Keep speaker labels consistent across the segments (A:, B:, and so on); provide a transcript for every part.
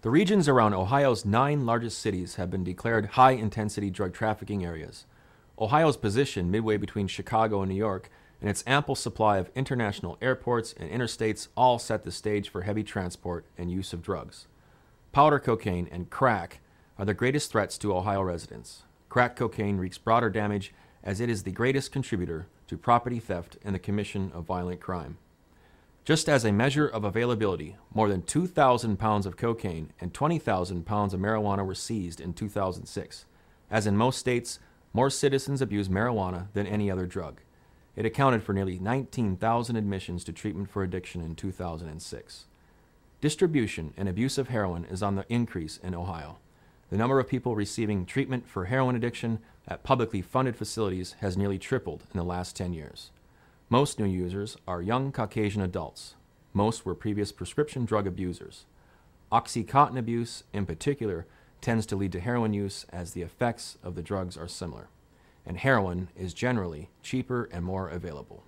A: The regions around Ohio's 9 largest cities have been declared high-intensity drug trafficking areas. Ohio's position midway between Chicago and New York and its ample supply of international airports and interstates all set the stage for heavy transport and use of drugs. Powder cocaine and crack are the greatest threats to Ohio residents. Crack cocaine wreaks broader damage as it is the greatest contributor to property theft and the commission of violent crime. Just as a measure of availability, more than 2,000 pounds of cocaine and 20,000 pounds of marijuana were seized in 2006. As in most states, more citizens abuse marijuana than any other drug. It accounted for nearly 19,000 admissions to treatment for addiction in 2006. Distribution and abuse of heroin is on the increase in Ohio. The number of people receiving treatment for heroin addiction at publicly funded facilities has nearly tripled in the last 10 years. Most new users are young Caucasian adults. Most were previous prescription drug abusers. Oxycontin abuse, in particular, tends to lead to heroin use as the effects of the drugs are similar, and heroin is generally cheaper and more available.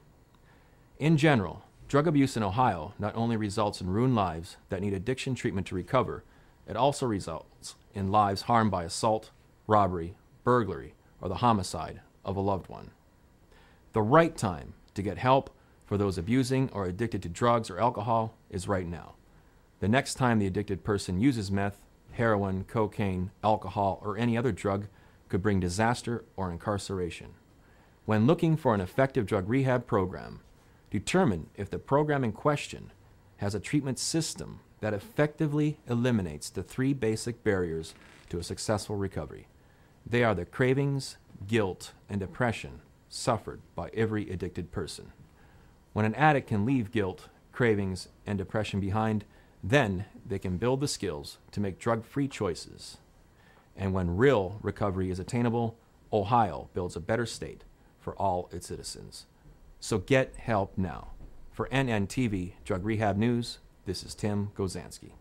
A: In general, drug abuse in Ohio not only results in ruined lives that need addiction treatment to recover, it also results in lives harmed by assault, robbery, burglary, or the homicide of a loved one. The right time to get help for those abusing or addicted to drugs or alcohol is right now. The next time the addicted person uses meth, heroin, cocaine, alcohol, or any other drug could bring disaster or incarceration. When looking for an effective drug rehab program, determine if the program in question has a treatment system that effectively eliminates the 3 basic barriers to a successful recovery. They are the cravings, guilt, and depression suffered by every addicted person. When an addict can leave guilt, cravings, and depression behind, then they can build the skills to make drug-free choices. And when real recovery is attainable, Ohio builds a better state for all its citizens. So get help now. For NNTV Drug Rehab News, this is Tim Gozansky.